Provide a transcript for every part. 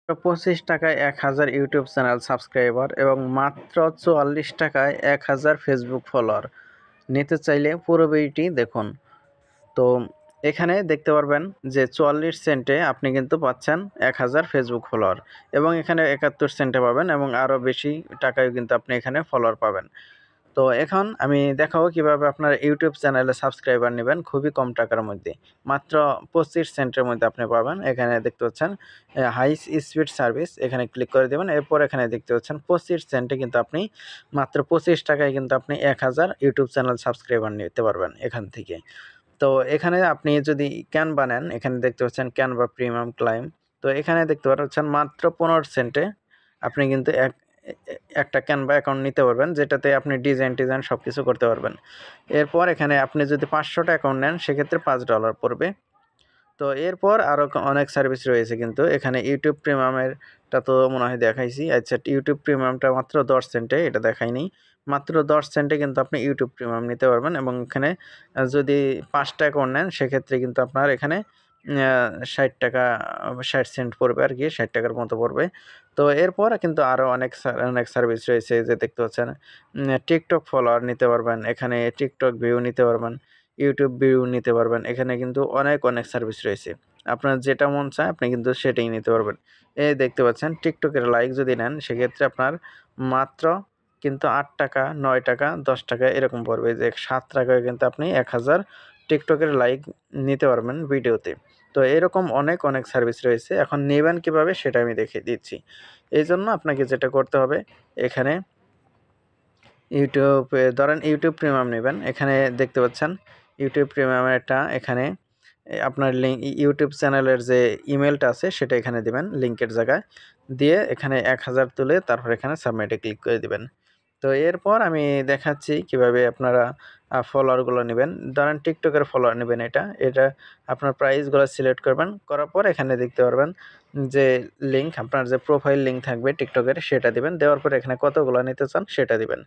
25 টাকায় 1000 YouTube channel subscriber এবং মাত্র 44 টাকায় 1000 ফেসবুক ফলোয়ার নিতে চাইলে পুরো ভিডিওটি দেখুন। তো এখানে দেখতে পারবেন যে 44 সেন্টে আপনি কিন্তু পাচ্ছেন 1000 ফেসবুক ফলোয়ার এবং এখানে 71 সেন্টে পাবেন এবং আরও বেশি টাকায় কিন্তু আপনি এখানে ফলোয়ার পাবেন। তো এখন আমি দেখাবো কিভাবে আপনার ইউটিউব চ্যানেলে সাবস্ক্রাইবার নেবেন খুবই কম টাকার মধ্যে। মাত্র 25 সেন্টের মধ্যে আপনি পাবেন। এখানে দেখতে পাচ্ছেন হাই স্পিড সার্ভিস, এখানে ক্লিক করে দেবেন। এরপর এখানে দেখতে পাচ্ছেন 25 সেন্টে কিন্তু আপনি মাত্র 25 টাকায় কিন্তু আপনি 1000 ইউটিউব চ্যানেল সাবস্ক্রাইবার নিতে পারবেন এখান থেকে। তো এখানে আপনি যদি ক্যানভা নেন, এখানে দেখতে পাচ্ছেন ক্যানভা প্রিমিয়াম ক্লাইম। তো এখানে দেখতে পাচ্ছেন মাত্র 15 সেন্টে আপনি কিন্তু একটা ক্যানভা অ্যাকাউন্ট নিতে পারবেন, যেটাতে আপনি ডিজাইন সব কিছু করতে পারবেন। এরপর এখানে আপনি যদি 500টা অ্যাকাউন্ট নেন সেক্ষেত্রে $5 পড়বে। তো এরপর আরও অনেক সার্ভিস রয়েছে কিন্তু এখানে ইউটিউব প্রিমিয়ামেরটা তো মনে হয় দেখাইছি। আচ্ছা, ইউটিউব প্রিমিয়ামটা মাত্র 10 সেন্টে, এটা দেখাইনি। মাত্র 10 সেন্টে কিন্তু আপনি ইউটিউব প্রিমিয়াম নিতে পারবেন এবং এখানে যদি 5টা অ্যাকাউন্ট নেন সেক্ষেত্রে কিন্তু আপনার এখানে 60 টাকা 60 সেন্ট পড়বে আরকি, 60 টাকার মতো পড়বে। তো এরপর কিন্তু আরও অনেক সার্ভিস রয়েছে, যে দেখতে পাচ্ছেন টিকটক ফলোয়ার নিতে পারবেন, এখানে টিকটক ভিউ নিতে পারবেন, ইউটিউব ভিউ নিতে পারবেন। এখানে কিন্তু অনেক সার্ভিস রয়েছে। আপনার যেটা মন চায় আপনি কিন্তু সেটাই নিতে পারবেন। এই দেখতে পাচ্ছেন টিকটকের লাইক যদি নেন সেক্ষেত্রে আপনার মাত্র কিন্তু 8 টাকা, 9 টাকা, 10 টাকা এরকম পড়বে, যে 7 টাকায় কিন্তু আপনি 1000 টিকটকের লাইক নিতে পারবেন ভিডিওতে। তো এরকম অনেক সার্ভিস রয়েছে। এখন নেবেন কিভাবে সেটা আমি দেখিয়ে দিচ্ছি। এইজন্য আপনাকে যেটা করতে হবে, এখানে ধরেন ইউটিউব প্রিমিয়াম নেবেন। এখানে দেখতে পাচ্ছেন ইউটিউব প্রিমিয়ামের একটা এখানে আপনার ইউটিউব চ্যানেলের যে ইমেলটা আছে সেটা এখানে দিবেন লিঙ্কের জায়গায়। দিয়ে এখানে 1000 তুলে তারপর এখানে সাবমিটে ক্লিক করে দিবেন। তো এরপর আমি দেখাচ্ছি কিভাবে আপনারা ফলোয়ারগুলো নেবেন। ধরেন টিকটকের ফলোয়ার নেবেন এটা আপনার প্রাইসগুলো সিলেক্ট করবেন। করার পর এখানে দেখতে পারবেন যে লিঙ্ক, আপনার যে প্রোফাইল লিঙ্ক থাকবে টিকটকের সেটা দিবেন। দেওয়ার পর এখানে কতগুলো নিতে চান সেটা দিবেন।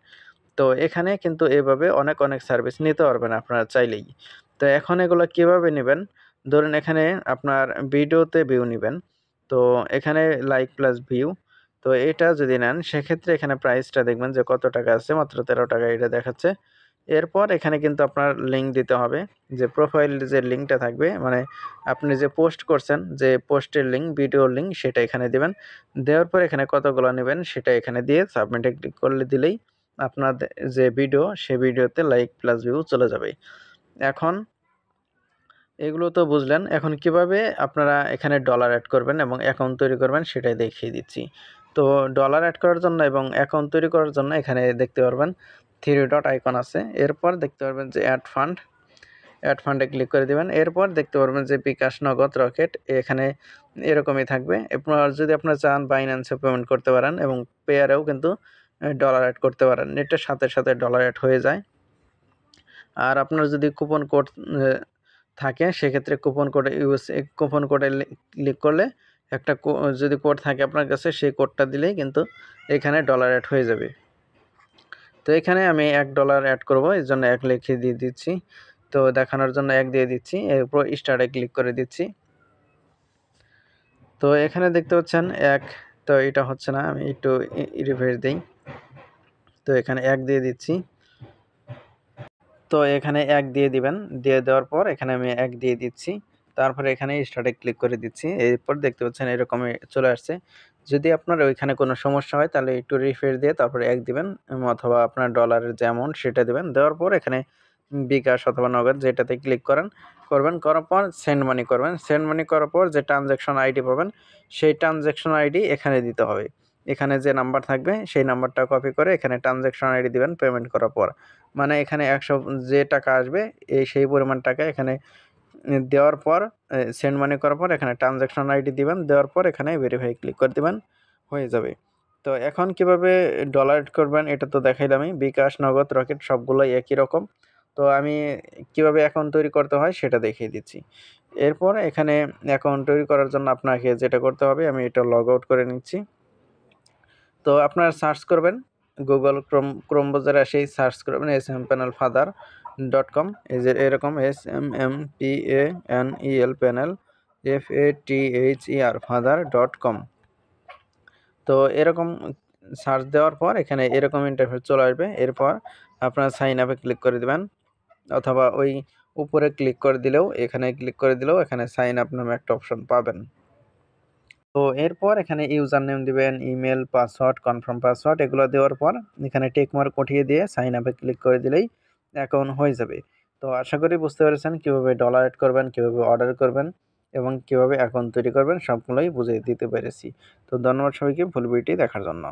তো এখানে কিন্তু এভাবে অনেক সার্ভিস নিতে পারবেন আপনারা চাইলেই। তো এখন এগুলো কিভাবে নেবেন? ধরুন এখানে আপনার ভিডিওতে ভিউ নিবেন। তো এখানে লাইক প্লাস ভিউ। তো এটা যদি নেন সেক্ষেত্রে এখানে প্রাইসটা দেখবেন যে কত টাকা আছে, মাত্র 13 টাকা এটা দেখাচ্ছে। এরপর এখানে কিন্তু আপনার লিঙ্ক দিতে হবে, যে প্রোফাইল যে লিঙ্কটা থাকবে, মানে আপনি যে পোস্ট করছেন যে পোস্টের লিঙ্ক, ভিডিওর লিঙ্ক সেটা এখানে দিবেন। দেওয়ার পর এখানে কতগুলো নেবেন সেটা এখানে দিয়ে সাবমিটে ক্লিক করলে দিলেই আপনার যে ভিডিও সে ভিডিওতে লাইক প্লাস ভিউ চলে যাবে। এখন এগুলো তো বুঝলেন। এখন কিভাবে আপনারা এখানে ডলার অ্যাড করবেন এবং অ্যাকাউন্ট তৈরি করবেন সেটাই দেখিয়ে দিচ্ছি। তো ডলার অ্যাড করার জন্য এবং অ্যাকাউন্ট তৈরি করার জন্য এখানে দেখতে পারবেন 3 ডট আইকন আছে। এরপর দেখতে পারবেন যে অ্যাড ফান্ডে ক্লিক করে দিবেন। এরপর দেখতে পারবেন যে বিকাশ, নগদ, রকেট এখানে এরকমই থাকবে। যদি আপনারা চান বাইন্যান্সে পেমেন্ট করতে পারেন এবং পেয়ারেও কিন্তু ডলার অ্যাড করতে পারেন। নেটের সাথে ডলার অ্যাড হয়ে যায়। আর আপনার যদি কুপন কোড থাকে সেক্ষেত্রে কুপন কোডে ক্লিক করলে একটা যদি কোড থাকে আপনার কাছে সেই কোডটা দিলেই কিন্তু এখানে ডলার অ্যাড হয়ে যাবে। তো এখানে আমি $1 অ্যাড করব, এর জন্য 1 লিখে দিয়ে দিচ্ছি। তো দেখানোর জন্য 1 দিয়ে দিচ্ছি। এরপর স্টার্টে ক্লিক করে দিচ্ছি। তো এখানে দেখতে পাচ্ছেন 1, তো এটা হচ্ছে না, আমি একটু রিফ্রেশ দেই। তো এখানে 1 দিয়ে দিচ্ছি। তো এখানে 1 দিয়ে দিবেন। দিয়ে দেওয়ার পর এখানে আমি 1 দিয়ে দিচ্ছি। তারপরে এখানে স্টার্টে ক্লিক করে দিচ্ছি। এরপর দেখতে পাচ্ছেন এরকমই চলে আসছে। যদি আপনার ওইখানে কোনো সমস্যা হয় তাহলে একটু রিফ্রেশ দিয়ে তারপরে 1 দিবেন, অথবা আপনার ডলারের যে অ্যামাউন্ট সেটা দিবেন। দেওয়ার পর এখানে বিকাশ অথবা নগদ যেটাতে ক্লিক করবেন। করার পর সেন্ড মানি করবেন। সেন্ড মানি করার পর যে ট্রানজ্যাকশন আইডি পাবেন সেই ট্রানজ্যাকশন আইডি এখানে দিতে হবে। এখানে যে নাম্বার থাকবে সেই নাম্বারটা কপি করে এখানে ট্রানজ্যাকশন আইডি দিবেন পেমেন্ট করার পর। মানে এখানে 100 যে টাকা আসবে সেই পরিমাণ টাকা এখানে দেওয়ার পর সেন্ড মানি করার পর এখানে ট্রানজ্যাকশন আইডি দিবেন। দেওয়ার পর এখানে ভেরিফাই ক্লিক করে দিবেন, হয়ে যাবে। তো এখন কিভাবে ডলার অ্যাড করবেন এটা তো দেখাইলামই। বিকাশ, নগদ, রকেট সবগুলোই একই রকম। তো আমি কিভাবে অ্যাকাউন্ট তৈরি করতে হয় সেটা দেখিয়ে দিচ্ছি। এরপর এখানে অ্যাকাউন্ট তৈরি করার জন্য আপনাকে যেটা করতে হবে, আমি এটা লগ আউট করে নিচ্ছি। তো আপনারা সার্চ করবেন গুগল ক্রোম ব্রাউজারে এসেই সার্চ করবেন smpanelfather.com। এই যে এরকম SMMPANEL panel FATHER father.com। তো এরকম সার্চ দেওয়ার পর এখানে এরকম ইন্টারফেস চলে আসবে। এরপর আপনারা সাইন আপে ক্লিক করে দিবেন, অথবা ওই উপরে ক্লিক করে দিলেও, এখানে ক্লিক করে দিলেও এখানে সাইন আপ নামে একটা অপশন পাবেন। তো এরপর এখানে ইউজার নেম দিবেন, ইমেল, পাসওয়ার্ড, কনফার্ম পাসওয়ার্ড এগুলো দেওয়ার পর এখানে টিক মার্ক উঠিয়ে দিয়ে সাইন আপে ক্লিক করে দিলেই অ্যাকাউন্ট হয়ে যাবে। তো আশা করি বুঝতে পেরেছেন কীভাবে ডলার এড করবেন, কীভাবে অর্ডার করবেন এবং কীভাবে অ্যাকাউন্ট তৈরি করবেন, সবগুলোই বুঝিয়ে দিতে পেরেছি। তো ধন্যবাদ সবাইকে ফুল ভিডিওটি দেখার জন্য।